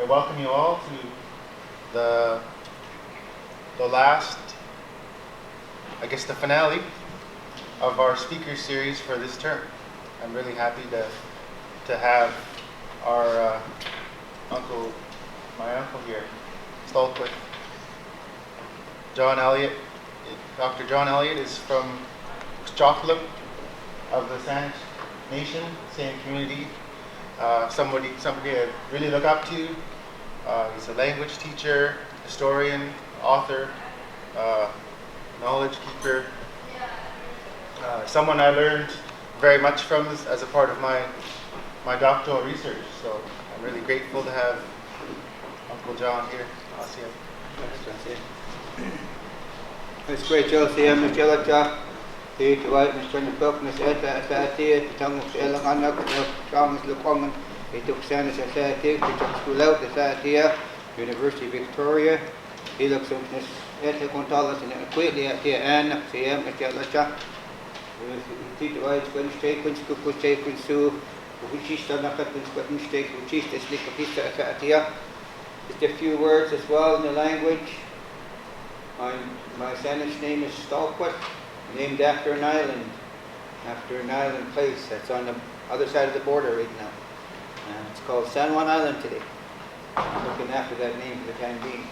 welcome you all to the last, I guess the finale of our speaker series for this term. I'm really happy to have our my uncle here, Stolkwith. John Elliot. Dr. John Elliot is from Joplin of the Saanich Nation, same community. Somebody I really look up to. He's a language teacher, historian, author, knowledge keeper. Someone I learned very much from as a part of my doctoral research. So I'm really grateful to have Uncle John here. It's great, Josie. I'm Mr. Elliot. Here to write Mr. Buckness, Etta, Tongue of Elanak, Thomas Lukongan, he took Santa Society, he took school out, the Satia, University of Victoria. He looks up Miss Etta Contalas and quickly at the end, CM, Mr. Elliot. He to write Wednesday, Wednesday, Wednesday, which is done up at Wednesday, which is the slick of his Satia. Just a few words as well in the language. My Saanich name is Stolkwith, named after an island place that's on the other side of the border right now. It's called San Juan Island today. I'm looking after that name for the time being.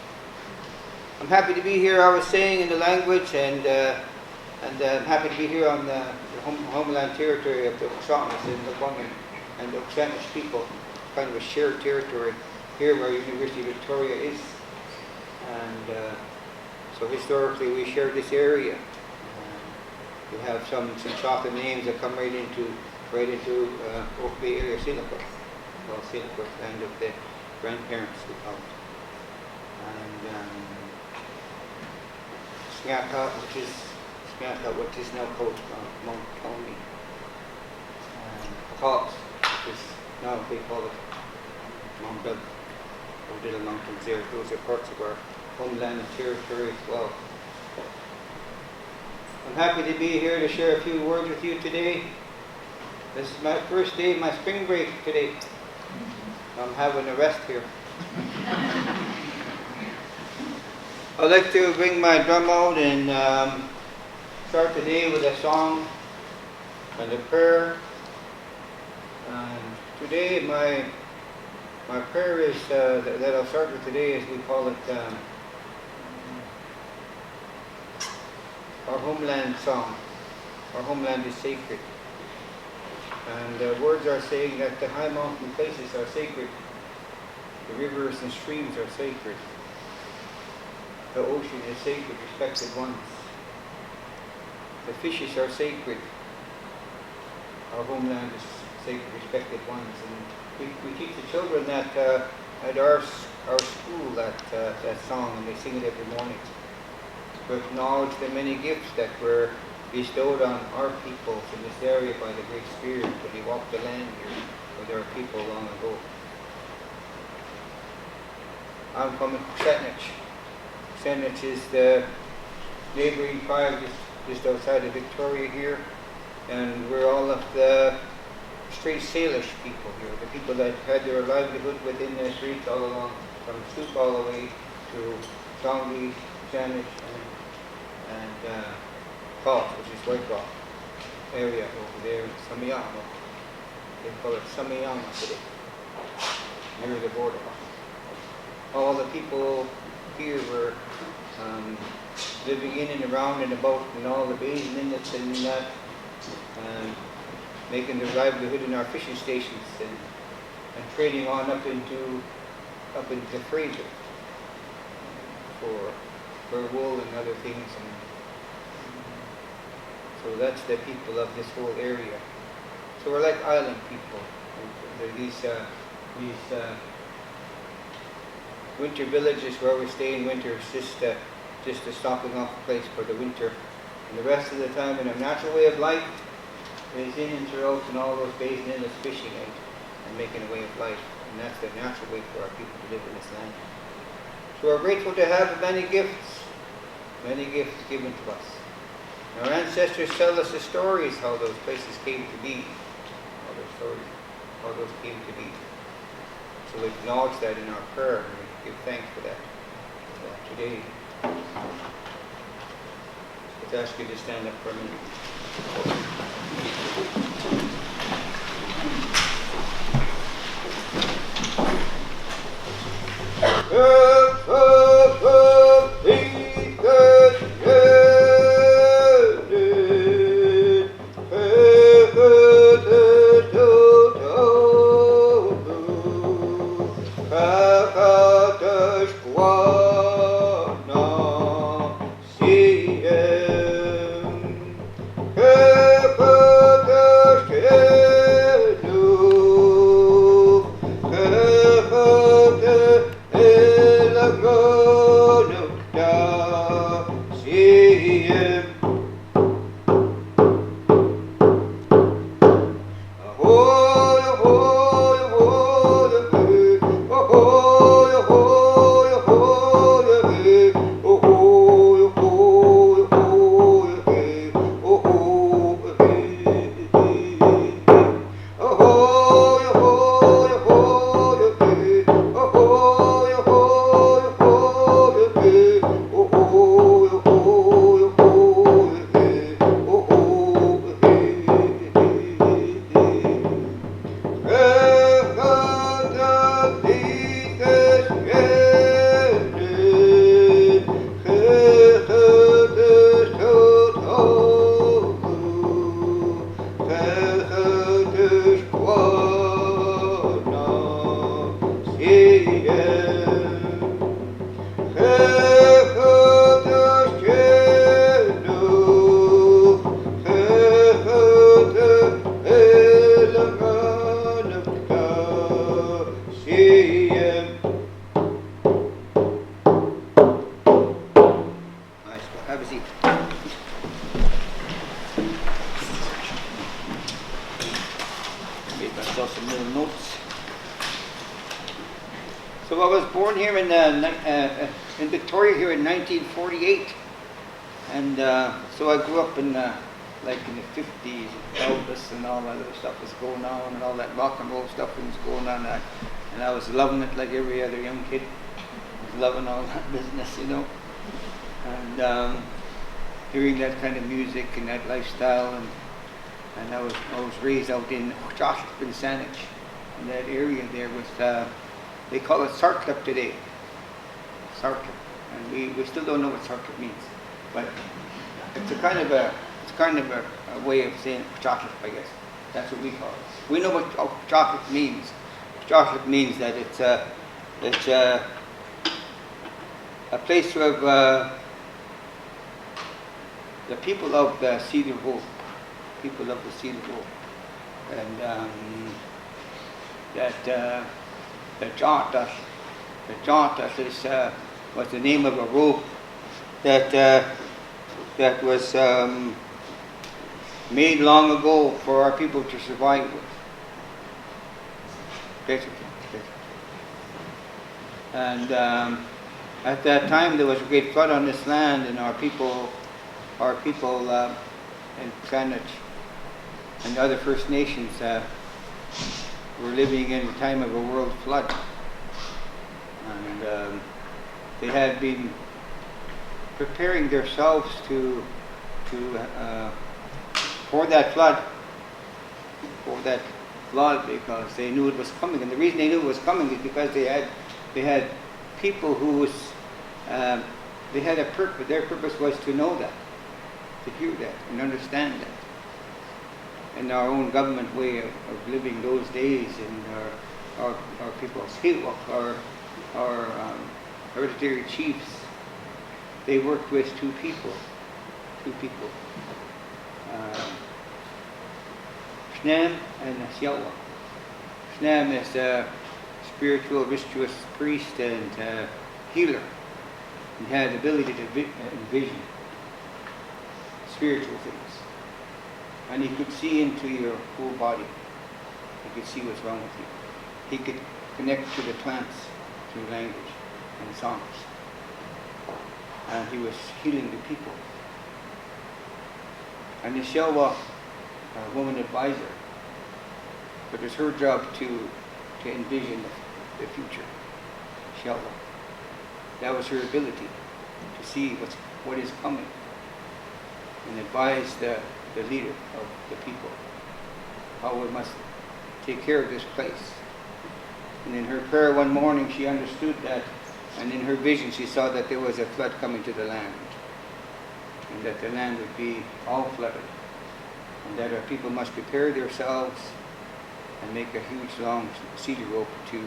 I'm happy to be here, I was saying, in the language, and I'm happy to be here on the homeland territory of the Okshamas and the Bungan and the Oksanish people, kind of a shared territory here where University of Victoria is. And so historically we share this area. We have some chocolate names that come right into Oak Bay area, Sillicourt. Well, Sillicourt, land of the grandparents, we call it. And Snacka, which is now called Mount Colony. And Cox, which is now they call it Mount Bell. Those little mountains there, those are parts of our homeland and territory as well. I'm happy to be here to share a few words with you today. This is my first day of my spring break today. I'm having a rest here. I'd like to bring my drum out and start today with a song and a prayer. Today my prayer is that I'll start with today, as we call it, our homeland song. Our homeland is sacred. And the words are saying that the high mountain places are sacred. The rivers and streams are sacred. The ocean is sacred, respected ones. The fishes are sacred. Our homeland is sacred, respected ones. And we teach the children that at our school that song, and they sing it every morning. To acknowledge the many gifts that were bestowed on our peoples in this area by the Great Spirit when He walked the land here with our people long ago. I'm from Saanich. Saanich is the neighboring tribe just outside of Victoria here, and we're all of the straight Salish people here, the people that had their livelihood within the streets all along, from Stoop all the way to Tongi, Saanich, and Falls, which is White Rock area over there in Samiyama. They call it Samiyama today, near the border. All the people here were living in and around and about in all the bays and inlets and that, making their livelihood in our fishing stations and trading on up into Fraser for wool and other things. And so that's the people of this whole area. So we're like island people. These winter villages where we stay in winter, is just a stopping off place for the winter. And the rest of the time in our natural way of life is in and throughout and all those bays and inlets fishing and making a way of life. And that's the natural way for our people to live in this land. So we're grateful to have many gifts given to us. Our ancestors tell us the stories how those places came to be. How those came to be. So we acknowledge that in our prayer, and we give thanks for that today. Let's ask you to stand up for a minute. Have a seat. Made myself some little notes. So I was born here in Victoria here in 1948, and so I grew up in like in the 50s, Elvis and all that other stuff was going on, and all that rock and roll stuff was going on, and I was loving it like every other young kid. I was loving all that business, you know. And hearing that kind of music and that lifestyle, and I was raised out in Joshua in Saanich, in that area there with they call it Sartlip today, Sartlip, and we still don't know what Sartlip means, but it's a kind of a way of saying chocolate, I guess. That's what we call it. We know what chocolate means. Chocolate means that it's a place where the people of the Cedar Grove, and the Jauntas was the name of a rope that was made long ago for our people to survive with. Basically. And at that time there was a great flood on this land, and our people in Saanich and the other First Nations were living in the time of a world flood. And they had been preparing themselves for that flood, because they knew it was coming. And the reason they knew it was coming is because they had people who was they had a purpose. Their purpose was to know that, to hear that, and understand that. And our own government way of living those days, and our people's our hereditary chiefs, they worked with two people. Shnam and Siawa. Shnam is a spiritual, virtuous priest and healer. He had the ability to envision spiritual things. And he could see into your whole body. He could see what's wrong with you. He could connect to the plants through language and songs. And he was healing the people. And the Shelwa, a woman advisor, it was her job to envision the future. Inshallah. That was her ability to see what is coming and advise the leader of the people how we must take care of this place. And in her prayer one morning she understood that, and in her vision she saw that there was a flood coming to the land, and that the land would be all flooded, and that our people must prepare themselves and make a huge long cedar rope to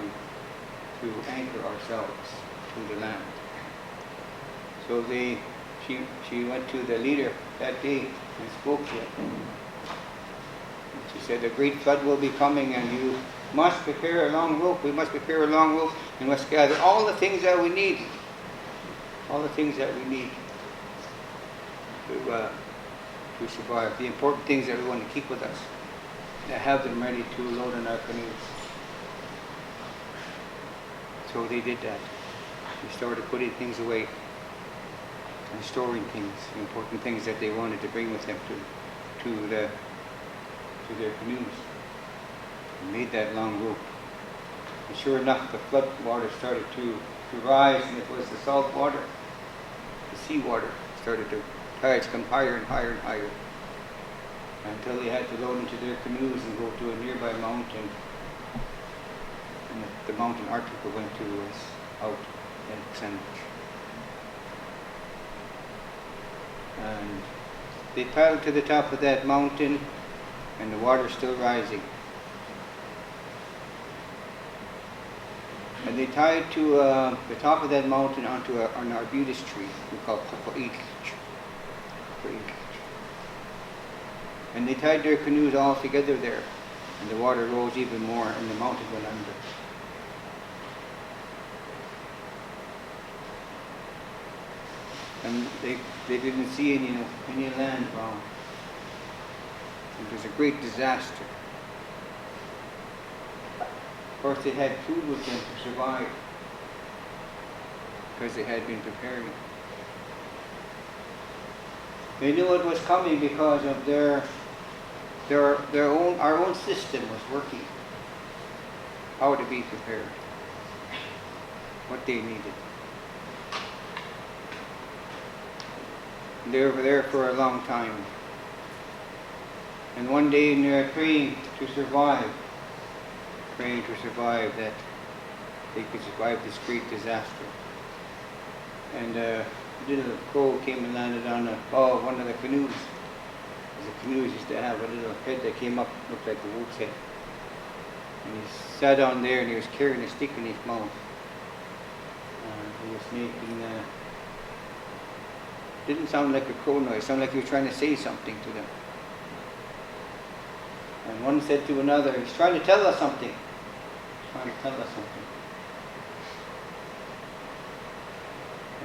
anchor ourselves to the land. So she went to the leader that day and spoke to him. She said, a great flood will be coming, and you must prepare a long rope. We must prepare a long rope, and must gather all the things that we need. All the things that we need to survive. The important things that we want to keep with us. And have them ready to load in our canoes. So they did that. They started putting things away and storing things, important things that they wanted to bring with them to their canoes. And made that long rope. And sure enough, the flood water started to rise, and it was the salt water, the sea water, started to tides come higher and higher and higher, until they had to load into their canoes and go to a nearby mountain. And the mountain Arctica went to was out in Sandwich. And they paddled to the top of that mountain, and the water's still rising. And they tied to the top of that mountain onto an arbutus tree we call Cocoich. And they tied their canoes all together there, and the water rose even more, and the mountain went under. And they didn't see any land around. It was a great disaster. Of course, they had food with them to survive, because they had been preparing. They knew it was coming because of our own system was working. How to be prepared, what they needed. They were there for a long time. And one day they were praying to survive that they could survive this great disaster. And a little crow came and landed on one of the canoes. The canoes used to have a little head that came up, looked like a wolf's head. And he sat on there, and he was carrying a stick in his mouth. He was making didn't sound like a crow noise. It sounded like he was trying to say something to them. And one said to another, he's trying to tell us something. He's trying to tell us something.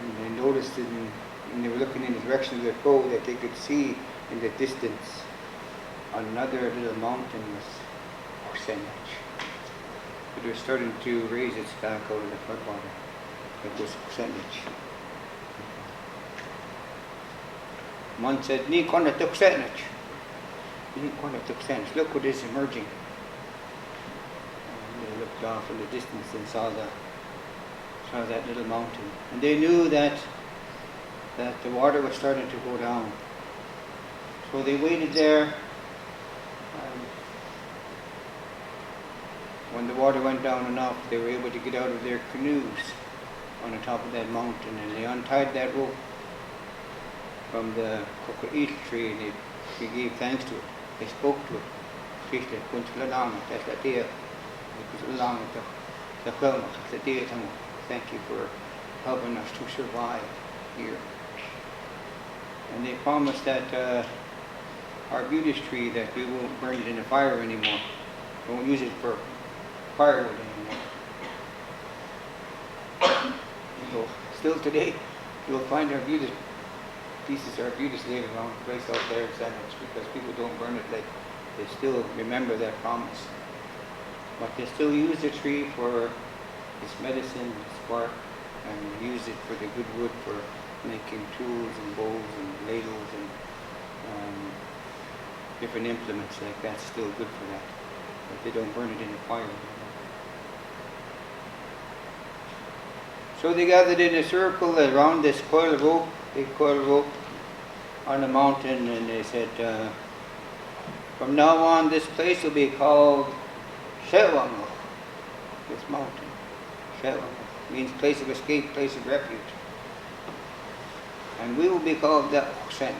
And they noticed when they were looking in the direction of the crow that they could see in the distance another little mountain was Senach. It was starting to raise its back out of the floodwater. It was Senach. One said, Ni kona tuk Senach. Look what is emerging. And they looked off in the distance and saw that little mountain. And they knew that the water was starting to go down. So they waited there. When the water went down enough, they were able to get out of their canoes on the top of that mountain, and they untied that rope from the cocoa tree, and they gave thanks to it. They spoke to it. Thank you for helping us to survive here. And they promised that our arbutus tree, that we won't burn it in the fire anymore. We won't use it for firewood anymore. So still today, you'll find pieces of arbutus laid around the place out there in Sandwich, because people don't burn it. Like, they still remember that promise. But they still use the tree for its medicine, its bark, and use it for the good wood for making tools and bowls and ladles and different implements like that. Still good for that. But they don't burn it in the fire anymore. So they gathered in a circle around this coil rope, big coil rope, on the mountain, and they said, from now on this place will be called Shewamuk, this mountain. Shewamuk means place of escape, place of refuge. And we will be called the Oksanish.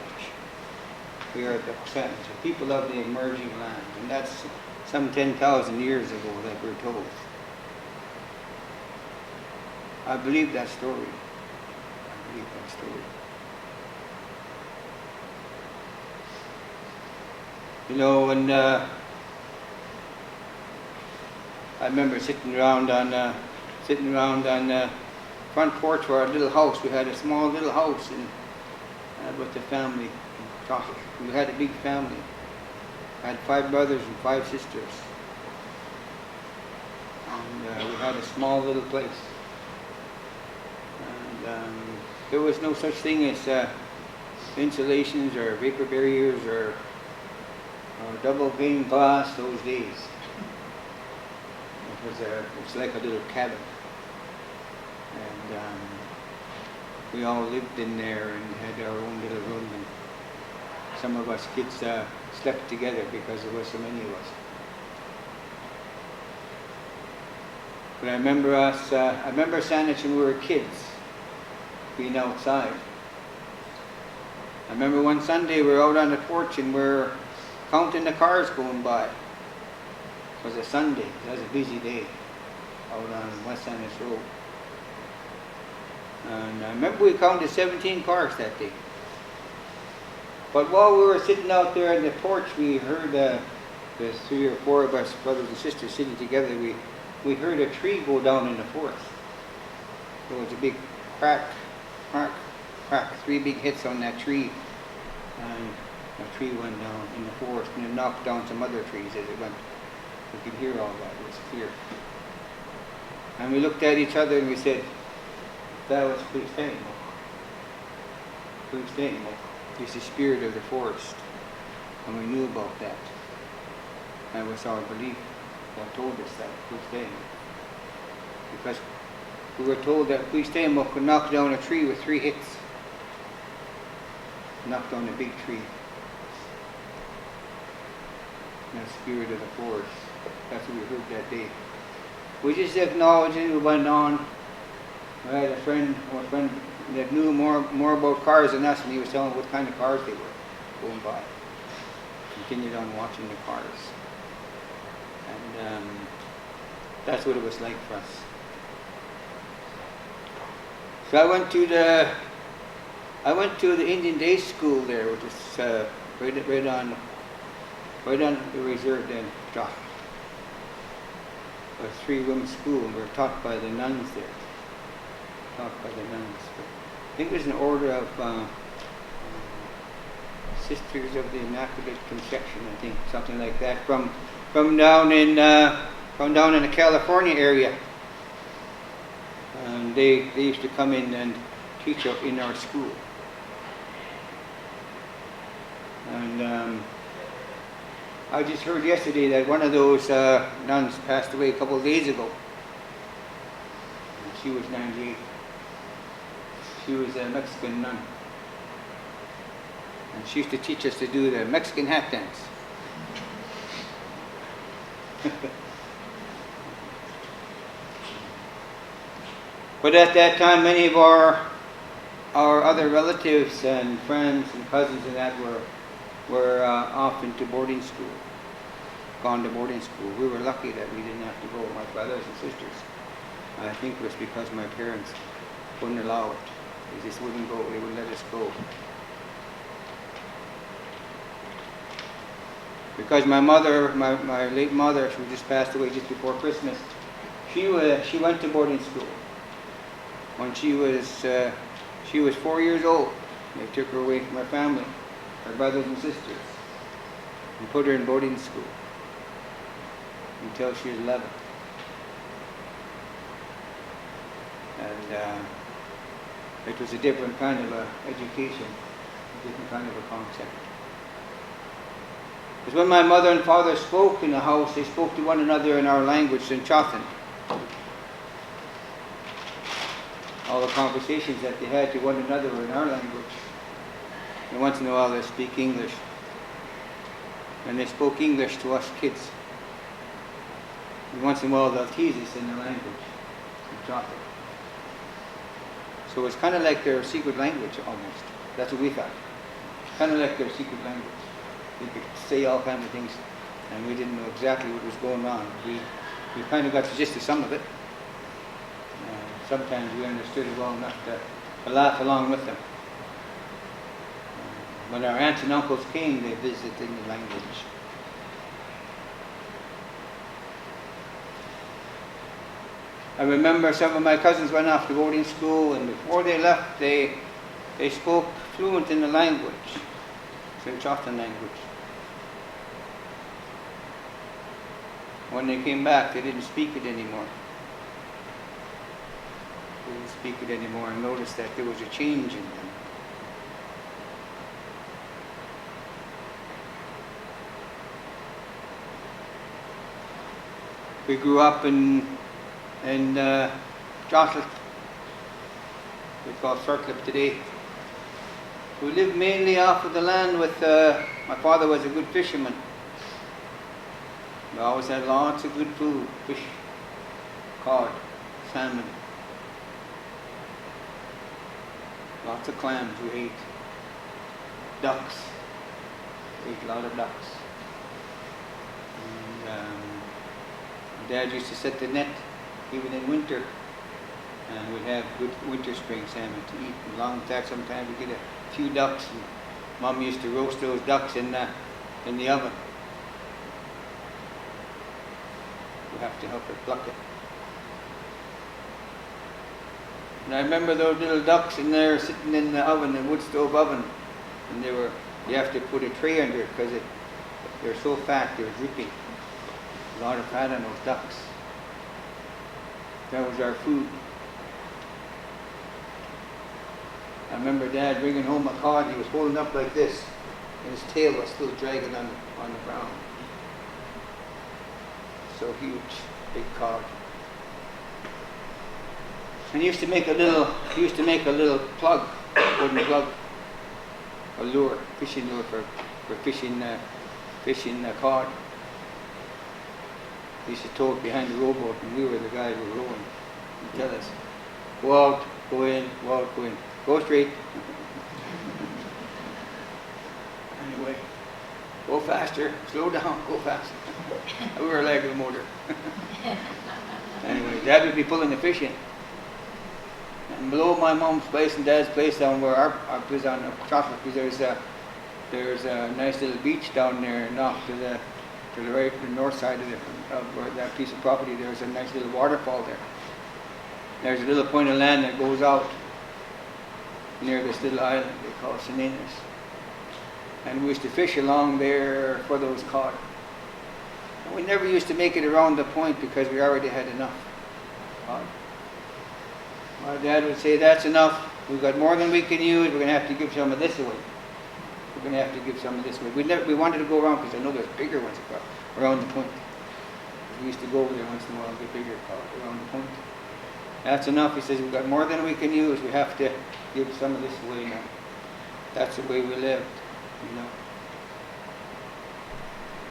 We are the Oksanish, the people of the emerging land. And that's some 10,000 years ago that we're told. I believe that story. I believe that story. You know, and I remember sitting around on the front porch of our little house. We had a small little house with the family. We had a big family. I had 5 brothers and 5 sisters. And we had a small little place. And there was no such thing as insulations or vapor barriers or double pane glass those days. It was like a little cabin. And we all lived in there and had our own little room. And some of us kids slept together because there were so many of us. But I remember Saanich when we were kids, being outside. I remember one Sunday we were out on the porch and we were counting the cars going by. It was a Sunday. It was a busy day out on West Saanich Road. And I remember we counted 17 cars that day. But while we were sitting out there on the porch, we heard the 3 or 4 of us brothers and sisters sitting together. We heard a tree go down in the forest. There was a big crack, 3 big hits on that tree. And a tree went down in the forest and it knocked down some other trees as it went. We could hear all that. It was clear. And we looked at each other and we said, that was Kuisteinmuk. It's the spirit of the forest. And we knew about that. That was our belief. God told us that, Kuisteinmuk. Because we were told that Kuisteinmuk could knock down a tree with 3 hits. Knock down a big tree. And the spirit of the forest. That's what we heard that day. We just acknowledged it, we went on. I had a friend that knew more about cars than us, and he was telling what kind of cars they were going by. Continued on watching the cars. And that's what it was like for us. So I went to the Indian Day School there, which is right on the reserve there in Jock. It was a 3-room school, and we were taught by the nuns there. But I think it was an order of Sisters of the Immaculate Conception, I think, something like that, from down in the California area. And they used to come in and teach up in our school. And I just heard yesterday that one of those nuns passed away a couple of days ago. She was 98. She was a Mexican nun. And she used to teach us to do the Mexican hat dance. But at that time, many of our other relatives and friends and cousins and that were off into boarding school, gone to boarding school. We were lucky that we didn't have to go, my brothers and sisters. I think it was because my parents wouldn't allow it. They just wouldn't go, they wouldn't let us go. Because my mother, my late mother, she just passed away just before Christmas, she went to boarding school. When she was 4 years old, they took her away from her family, her brothers and sisters, and put her in boarding school until she was 11. And it was a different kind of education, a different kind of a concept. Because when my mother and father spoke in the house, they spoke to one another in our language, in Chothan. all the conversations that they had to one another were in our language. And once in a while they speak English. And they spoke English to us kids. And once in a while they'll tease us in the language. In chocolate. So it's kind of like their secret language almost. That's what we thought. Kind of like their secret language. They could say all kinds of things and we didn't know exactly what was going on. We kind of got the gist of some of it. Sometimes we understood it well enough to laugh along with them. When our aunts and uncles came, they visited in the language. I remember some of my cousins went off to boarding school, and before they left, they spoke fluent in the language, Sinchothan language. When they came back, they didn't speak it anymore. They didn't speak it anymore, and noticed that there was a change in them. We grew up in Jocelyn, we call Circlip today. We lived mainly off of the land with, my father was a good fisherman. We always had lots of good food, fish, cod, salmon. Lots of clams we ate. Ducks. We ate a lot of ducks. And Dad used to set the net even in winter. And we'd have good winter spring salmon to eat. And along with that, sometimes we'd get a few ducks. And Mom used to roast those ducks in the oven. We have to help her pluck it. And I remember those little ducks in there sitting in the oven, the wood stove oven, and you have to put a tray under it because they're so fat, they're dripping. A lot of fat on those ducks. That was our food. I remember Dad bringing home a cod. He was holding up like this, and his tail was still dragging on the ground. So huge, big cod. And he used to make a little plug, wooden plug, a lure, fishing lure for fishing cod. He used to tow it behind the rowboat, and we were the guys who were rowing. He'd tell us, go out, go in, go out, go in, go straight. Anyway, go faster, slow down, go faster. We were like the motor. Anyway, Dad would be pulling the fish in. And below my mom's place and Dad's place down where our place on Chocolate, because there's a nice little beach down there, and off to the right, the north side of where that piece of property. There's a nice little waterfall there. There's a little point of land that goes out near this little island they call Sinanas. And we used to fish along there for those cod. And we never used to make it around the point because we already had enough cod. My Dad would say, that's enough. We've got more than we can use. We're going to have to give some of this away. We're going to have to give some of this away. We wanted to go around because I know there's bigger ones around the point. We used to go over there once in a while and get bigger around the point. That's enough. He says, we've got more than we can use. We have to give some of this away now. That's the way we lived, you know.